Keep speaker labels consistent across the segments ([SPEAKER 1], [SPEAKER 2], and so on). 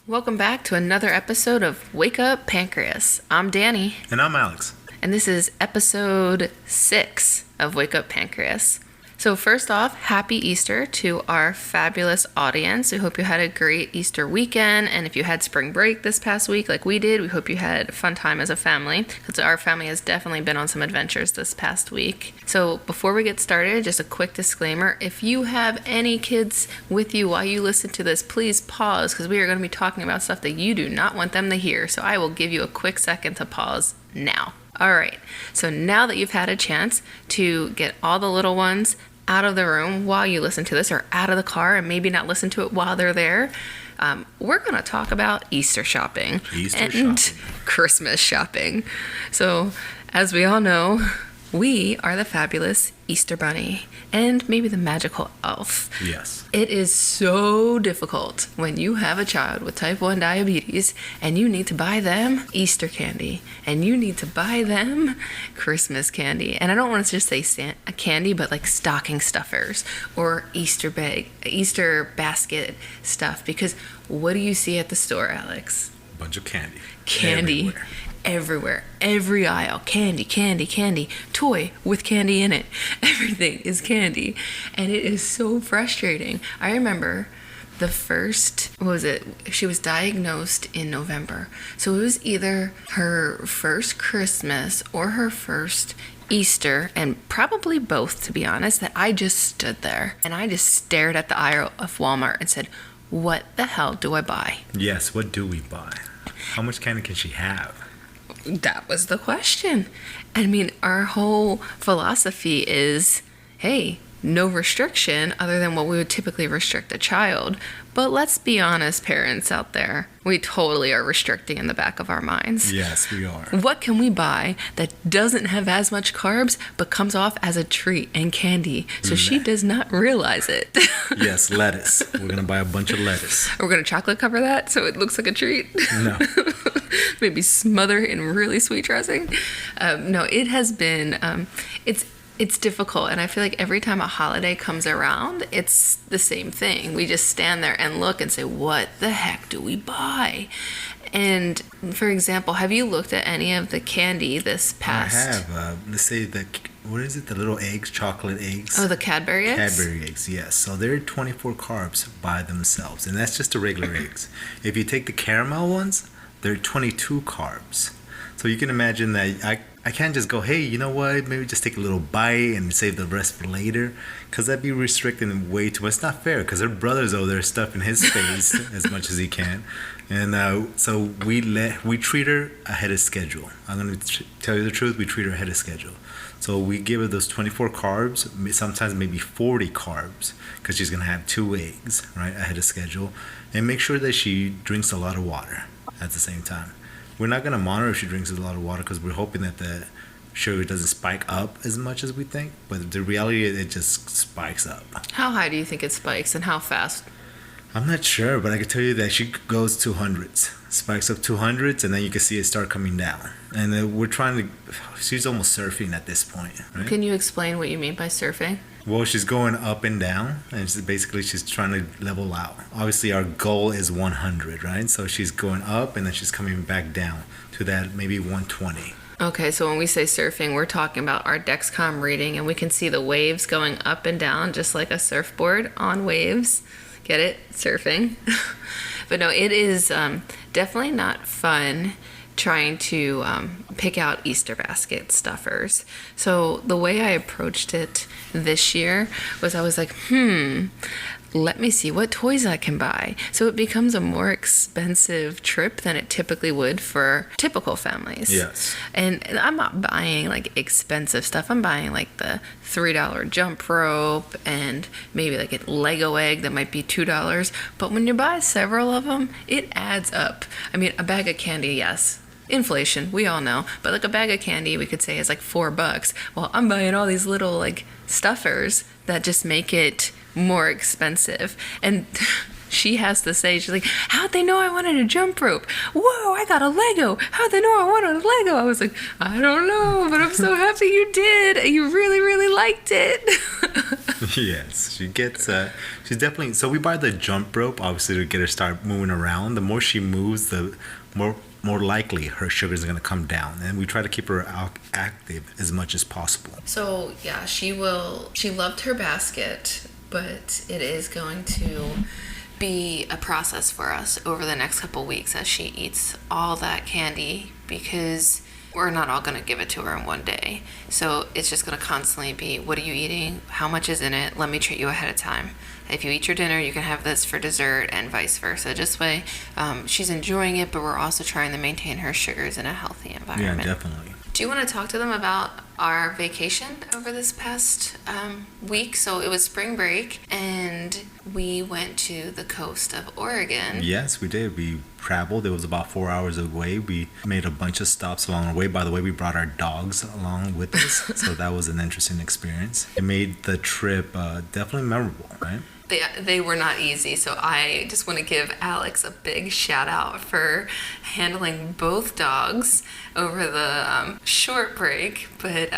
[SPEAKER 1] Welcome back to another episode of Wake Up Pancreas. I'm Danny.
[SPEAKER 2] And I'm Alex.
[SPEAKER 1] And this is episode 6 of Wake Up Pancreas. So first off, happy Easter to our fabulous audience. We hope you had a great Easter weekend. And if you had spring break this past week like we did, we hope you had a fun time as a family, because our family has definitely been on some adventures this past week. So before we get started, just a quick disclaimer. If you have any kids with you while you listen to this, please pause, because we are going to be talking about stuff that you do not want them to hear. So I will give you a quick second to pause now. All right, so now that you've had a chance to get all the little ones out of the room while you listen to this, or out of the car and maybe not listen to it while they're there, we're going to talk about Easter shopping and Christmas shopping. So, as we all know, we are the fabulous Easter Bunny and maybe the magical elf.
[SPEAKER 2] Yes.
[SPEAKER 1] It is so difficult when you have a child with type 1 diabetes and you need to buy them Easter candy and you need to buy them Christmas candy. And I don't want to just say candy, but like stocking stuffers or Easter basket stuff. Because what do you see at the store, Alex?
[SPEAKER 2] A bunch of candy.
[SPEAKER 1] Candy. Everywhere, every aisle, candy, toy with candy in it. Everything is candy. And it is so frustrating. I remember the first, she was diagnosed in November. So it was either her first Christmas or her first Easter, and probably both, to be honest, that I just stood there and I just stared at the aisle of Walmart and said, what the hell do I buy?
[SPEAKER 2] Yes, what do we buy? How much candy can she have?
[SPEAKER 1] That was the question. I mean, our whole philosophy is, hey, no restriction other than what we would typically restrict a child. But let's be honest, parents out there, we totally are restricting in the back of our minds.
[SPEAKER 2] Yes, we are.
[SPEAKER 1] What can we buy that doesn't have as much carbs but comes off as a treat and candy so she does not realize it?
[SPEAKER 2] Yes, lettuce. We're going to buy a bunch of lettuce.
[SPEAKER 1] We're going to chocolate cover that so it looks like a treat?
[SPEAKER 2] No.
[SPEAKER 1] Maybe smother in really sweet dressing. No, it has been, it's difficult. And I feel like every time a holiday comes around, it's the same thing. We just stand there and look and say, what the heck do we buy? And for example, have you looked at any of the candy this past?
[SPEAKER 2] I have. Let's say the little eggs, chocolate eggs?
[SPEAKER 1] Oh, the Cadbury eggs?
[SPEAKER 2] Cadbury eggs, yes. So they're 24 carbs by themselves. And that's just the regular eggs. If you take the caramel ones, they're 22 carbs. So you can imagine that I can't just go, hey, you know what, maybe just take a little bite and save the rest for later, because that'd be restricting way too much. It's not fair, because her brother's over there stuffing his face as much as he can. And so we treat her ahead of schedule. I'm going to tell you the truth, we treat her ahead of schedule. So we give her those 24 carbs, sometimes maybe 40 carbs, because she's going to have 2 eggs, right, ahead of schedule. And make sure that she drinks a lot of water at the same time. We're not going to monitor if she drinks a lot of water, because we're hoping that the sugar doesn't spike up as much as we think. But the reality is it just spikes up.
[SPEAKER 1] How high do you think it spikes and how fast?
[SPEAKER 2] I'm not sure, but I can tell you that she goes 200s. Spikes up 200s, and then you can see it start coming down. And we're trying to... She's almost surfing at this point, right?
[SPEAKER 1] Can you explain what you mean by surfing?
[SPEAKER 2] Well, she's going up and down, and she's trying to level out. Obviously, our goal is 100, right? So she's going up, and then she's coming back down to that maybe 120.
[SPEAKER 1] Okay, so when we say surfing, we're talking about our Dexcom reading, and we can see the waves going up and down, just like a surfboard on waves. Get it? Surfing. But no, it is definitely not fun trying to pick out Easter basket stuffers. So the way I approached it this year was I was like, let me see what toys I can buy. So it becomes a more expensive trip than it typically would for typical families.
[SPEAKER 2] Yes.
[SPEAKER 1] And I'm not buying like expensive stuff. I'm buying like the $3 jump rope and maybe like a Lego egg that might be $2. But when you buy several of them, it adds up. I mean, a bag of candy, yes. Inflation, we all know. But like a bag of candy, we could say is like $4. Well, I'm buying all these little like stuffers that just make it more expensive. And she has to say, she's like, how'd they know I wanted a jump rope? Whoa, I got a Lego. How'd they know I wanted a Lego? I was like, I don't know, but I'm so happy you did. You really, really liked it.
[SPEAKER 2] Yes, she gets, she's definitely, so we buy the jump rope, obviously, to get her start moving around. The more she moves, the more likely her sugars are going to come down. And we try to keep her active as much as possible.
[SPEAKER 1] So, yeah, she loved her basket, but it is going to be a process for us over the next couple weeks as she eats all that candy, because we're not all going to give it to her in one day. So it's just going to constantly be, what are you eating? How much is in it? Let me treat you ahead of time. If you eat your dinner, you can have this for dessert, and vice versa. Just way she's enjoying it, but we're also trying to maintain her sugars in a healthy environment.
[SPEAKER 2] Yeah, definitely.
[SPEAKER 1] Do you want to talk to them about our vacation over this past week? So it was spring break, and we went to the coast of Oregon.
[SPEAKER 2] Yes, we did. We traveled. It was about 4 hours away. We made a bunch of stops along the way. By the way, we brought our dogs along with us, so that was an interesting experience. It made the trip definitely memorable, right?
[SPEAKER 1] They were not easy, so I just want to give Alex a big shout out for handling both dogs over the short break, but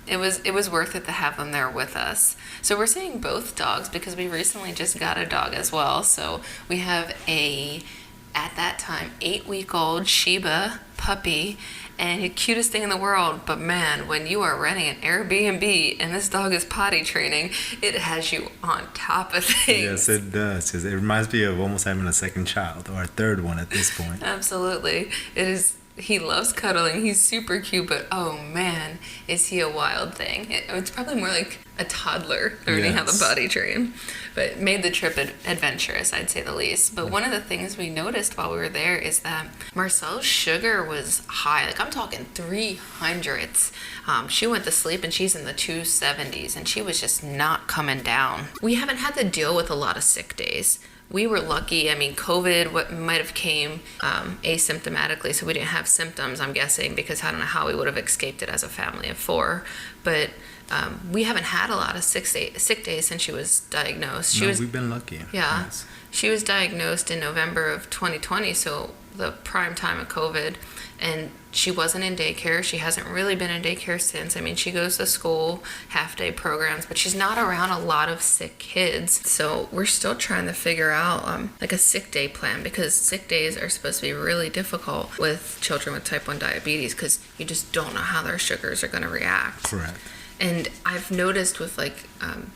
[SPEAKER 1] it was worth it to have them there with us. So we're saying both dogs because we recently just got a dog as well. So we have at that time, 8-week-old Sheba puppy, and the cutest thing in the world. But man, when you are renting an Airbnb and this dog is potty training, it has you on top of things.
[SPEAKER 2] Yes, it does. It reminds me of almost having a second child, or a third one at this point.
[SPEAKER 1] Absolutely. It is. He loves cuddling. He's super cute, but oh man, is he a wild thing. It's probably more like a toddler learning how to potty train. But it made the trip adventurous, I'd say the least. But one of the things we noticed while we were there is that Marcel's sugar was high. Like, I'm talking 300s. She went to sleep and she's in the 270s, and she was just not coming down. We haven't had to deal with a lot of sick days. We were lucky. I mean, COVID might have came asymptomatically, so we didn't have symptoms, I'm guessing, because I don't know how we would have escaped it as a family of 4. But we haven't had a lot of sick days since she was diagnosed.
[SPEAKER 2] We've been lucky.
[SPEAKER 1] Yeah.
[SPEAKER 2] Yes.
[SPEAKER 1] She was diagnosed in November of 2020, so the prime time of COVID. And she wasn't in daycare. She hasn't really been in daycare since. I mean, she goes to school, half-day programs, but she's not around a lot of sick kids. So we're still trying to figure out like a sick day plan, because sick days are supposed to be really difficult with children with type 1 diabetes, because you just don't know how their sugars are going to react.
[SPEAKER 2] Correct.
[SPEAKER 1] And I've noticed with like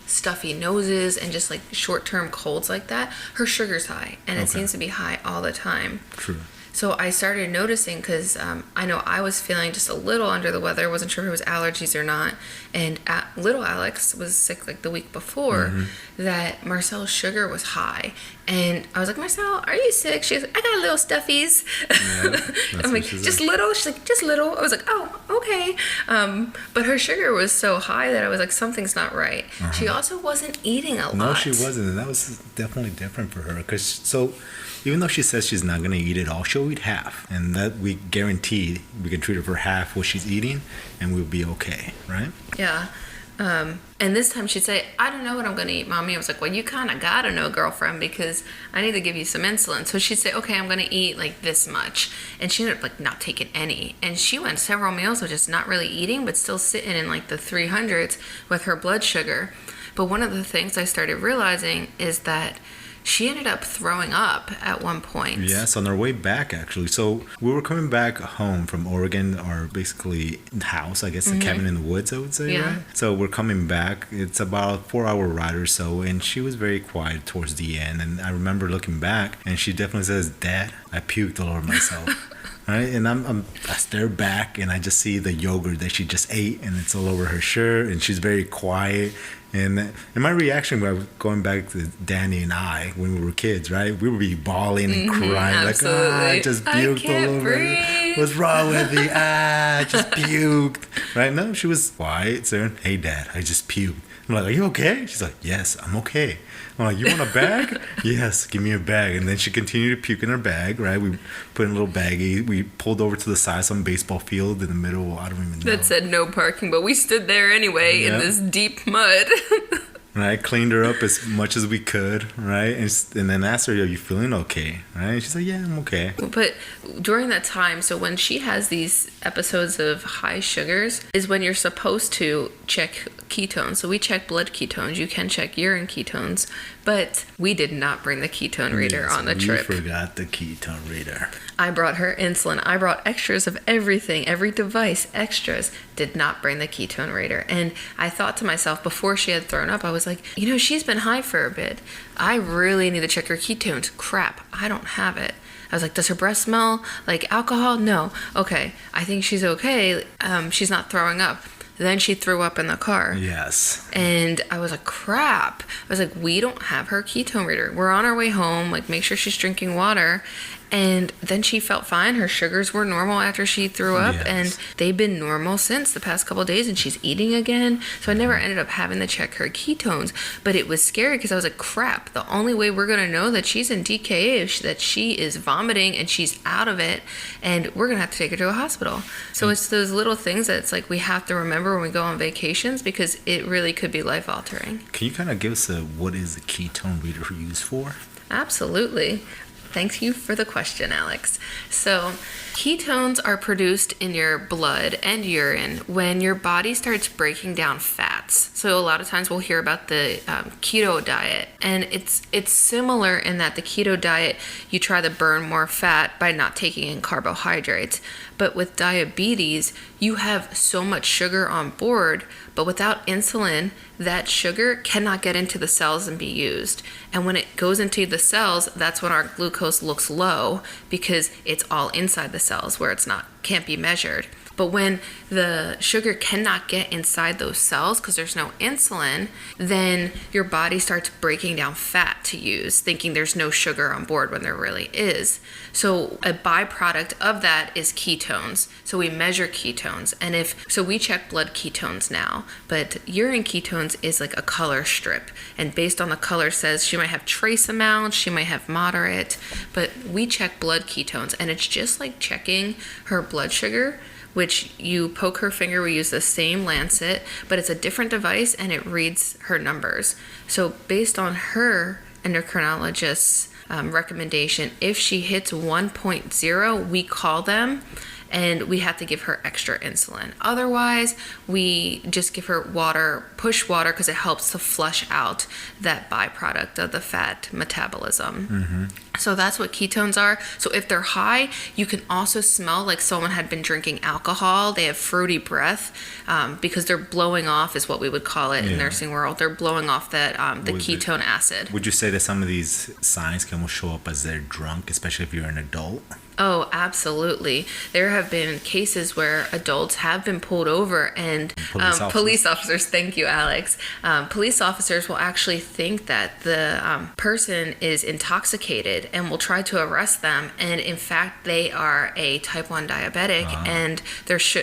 [SPEAKER 1] stuffy noses and just like short-term colds like that, her sugar's high, and it seems to be high all the time.
[SPEAKER 2] True.
[SPEAKER 1] So I started noticing, because I know I was feeling just a little under the weather. I wasn't sure if it was allergies or not. And little Alex was sick like the week before, that Marcel's sugar was high. And I was like, Marcel, are you sick? She was like, I got little stuffies. Yeah, I'm like, just little? She's like, just little. I was like, oh, okay. But her sugar was so high that I was like, something's not right. She also wasn't eating a lot.
[SPEAKER 2] No, she wasn't. And that was definitely different for her. So even though she says she's not going to eat it all, she'll eat half. And that we guarantee we can treat her for half what she's eating, and we'll be okay, right?
[SPEAKER 1] Yeah. And this time she'd say, I don't know what I'm going to eat, Mommy. I was like, well, you kind of got to know, girlfriend, because I need to give you some insulin. So she'd say, okay, I'm going to eat like this much. And she ended up like not taking any. And she went several meals of just not really eating, but still sitting in like the 300s with her blood sugar. But one of the things I started realizing is that she ended up throwing up at one point.
[SPEAKER 2] Yes, on our way back, actually. So we were coming back home from Oregon, our basically house, I guess, a cabin in the woods, I would say, right? So we're coming back. It's about a 4-hour ride or so, and she was very quiet towards the end. And I remember looking back, and she definitely says, Dad, I puked all over myself. Right? And I stare back, and I just see the yogurt that she just ate, and it's all over her shirt, and she's very quiet. And my reaction when I was going back to Danny and I, when we were kids, right? We would be bawling and crying,
[SPEAKER 1] absolutely.
[SPEAKER 2] Like, I just puked all over me. What's wrong with me? I just puked. Right? No, she was quiet, saying, hey, Dad, I just puked. I'm like, are you okay? She's like, yes, I'm okay. I'm like, you want a bag? Yes, give me a bag. And then she continued to puke in her bag, right? We put in a little baggie. We pulled over to the side of some baseball field in the middle. I don't even know.
[SPEAKER 1] That said no parking, but we stood there anyway in this deep mud.
[SPEAKER 2] right? Cleaned her up as much as we could, right? And then asked her, "Are you feeling okay?" Right? She's like, "Yeah, I'm okay."
[SPEAKER 1] But during that time, so when she has these episodes of high sugars, is when you're supposed to check ketones. So we check blood ketones. You can check urine ketones, but we did not bring the ketone reader on the trip.
[SPEAKER 2] We forgot the ketone reader.
[SPEAKER 1] I brought her insulin. I brought extras of everything, every device, extras. Did not bring the ketone reader. And I thought to myself before she had thrown up, I was like, she's been high for a bit. I really need to check her ketones. Crap, I don't have it. I was like, does her breath smell like alcohol? No. Okay, I think she's okay. She's not throwing up. Then she threw up in the car.
[SPEAKER 2] Yes.
[SPEAKER 1] And I was like, crap. I was like, we don't have her ketone reader. We're on our way home. Like, make sure she's drinking water. And then she felt fine. Her sugars were normal after she threw up.
[SPEAKER 2] Yes.
[SPEAKER 1] And they've been normal since the past couple of days. And she's eating again. So I never ended up having to check her ketones. But it was scary because I was like, crap. The only way we're going to know that she's in DKA is that she is vomiting and she's out of it. And we're going to have to take her to a hospital. So it's those little things that it's like we have to remember when we go on vacations because it really could be life altering.
[SPEAKER 2] Can you kind of give us what is the ketone reader used for?
[SPEAKER 1] Absolutely. Thank you for the question, Alex. So, ketones are produced in your blood and urine when your body starts breaking down fats. So, a lot of times we'll hear about the keto diet, and it's similar in that the keto diet, you try to burn more fat by not taking in carbohydrates. But with diabetes, you have so much sugar on board, but without insulin, that sugar cannot get into the cells and be used. And when it goes into the cells, that's when our glucose looks low because it's all inside the cells where can't be measured. But when the sugar cannot get inside those cells because there's no insulin, then your body starts breaking down fat to use, thinking there's no sugar on board when there really is. So a byproduct of that is ketones. So we measure ketones. And we check blood ketones now, but urine ketones is like a color strip. And based on the color says she might have trace amounts, she might have moderate, but we check blood ketones and it's just like checking her blood sugar, which you poke her finger, we use the same lancet, but it's a different device and it reads her numbers. So based on her endocrinologist's recommendation, if she hits 1.0, we call them and we have to give her extra insulin. Otherwise, we just give her water, push water, because it helps to flush out that byproduct of the fat metabolism. Mm-hmm. So that's what ketones are. So if they're high, you can also smell like someone had been drinking alcohol. They have fruity breath because they're blowing off, is what we would call it in nursing world. They're blowing off that the ketone acid.
[SPEAKER 2] Would you say that some of these signs can show up as they're drunk, especially if you're an adult?
[SPEAKER 1] Oh, absolutely. There have been cases where adults have been pulled over and police officers, thank you, Alex. Police officers will actually think that the person is intoxicated and will try to arrest them. And in fact, they are a type 1 diabetic and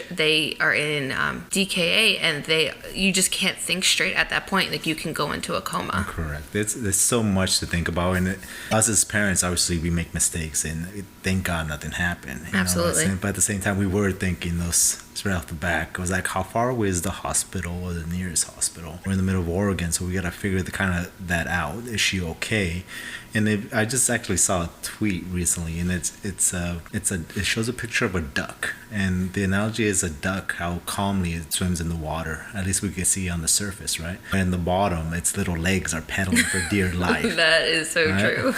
[SPEAKER 1] they are in DKA and you just can't think straight at that point. Like you can go into a coma.
[SPEAKER 2] Correct. There's so much to think about. And us as parents, obviously, we make mistakes and thank God nothing happened.
[SPEAKER 1] Absolutely.
[SPEAKER 2] But at the same time, we were thinking those straight off the back. It was like, how far away is the hospital or the nearest hospital? We're in the middle of Oregon, so we got to figure that out. Is she okay? And I just actually saw a tweet recently, and it shows a picture of a duck, and the analogy is a duck, how calmly it swims in the water. At least we can see on the surface, right? And in the bottom, its little legs are pedaling for dear life.
[SPEAKER 1] That is so true.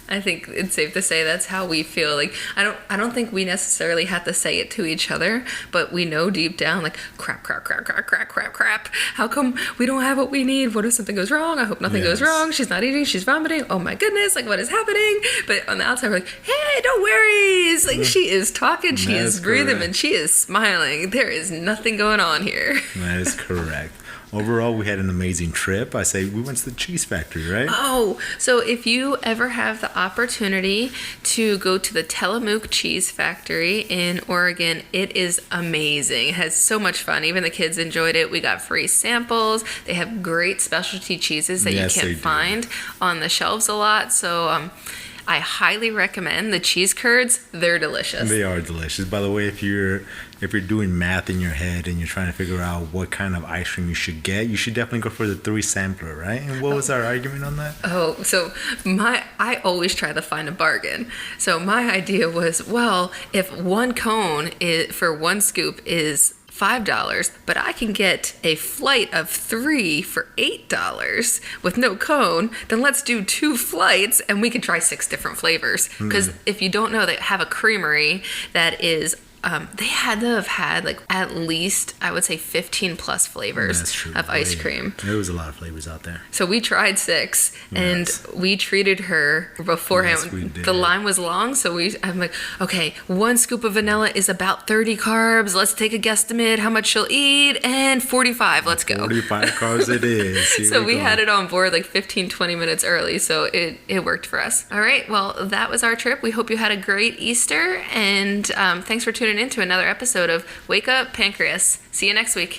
[SPEAKER 1] I think it's safe to say that's how we feel. Like I don't think we necessarily have to say it to each other, but we know deep down, like crap. How come we don't have what we need? What if something goes wrong? I hope nothing goes wrong. She's not eating. She's vomiting. Oh my goodness! Like what is happening? But on the outside, we're like, hey, no worries. Like she is talking, she is breathing, correct. And she is smiling. There is nothing going on here.
[SPEAKER 2] That is correct. Overall, we had an amazing trip. I say we went to the cheese factory, right?
[SPEAKER 1] Oh, so if you ever have the opportunity to go to the Tillamook Cheese Factory in Oregon, it is amazing. It has so much fun. Even the kids enjoyed it. We got free samples. They have great specialty cheeses that you can't find on the shelves a lot. So I highly recommend the cheese curds. They're delicious.
[SPEAKER 2] They are delicious. By the way, if you're doing math in your head and you're trying to figure out what kind of ice cream you should get, you should definitely go for the 3 sampler, right? And what was our argument on that?
[SPEAKER 1] Oh, so I always try to find a bargain. So my idea was, well, if one cone for one scoop is $5, but I can get a flight of 3 for $8 with no cone, then let's do 2 flights and we can try 6 different flavors. Because if you don't know, they have a creamery that is they had to have had like at least, I would say, 15 plus flavors of ice cream.
[SPEAKER 2] There was a lot of flavors out there.
[SPEAKER 1] So we tried 6, and we treated her beforehand.
[SPEAKER 2] Yes, we did.
[SPEAKER 1] The line was long, so I'm like, okay, 1 scoop of vanilla is about 30 carbs. Let's take a guesstimate how much she'll eat, and 45. Let's go.
[SPEAKER 2] 45 carbs it is.
[SPEAKER 1] So we had it on board like 15, 20 minutes early, so it worked for us. All right, well, that was our trip. We hope you had a great Easter, and thanks for tuning in to another episode of Wake Up Pancreas. See you next week.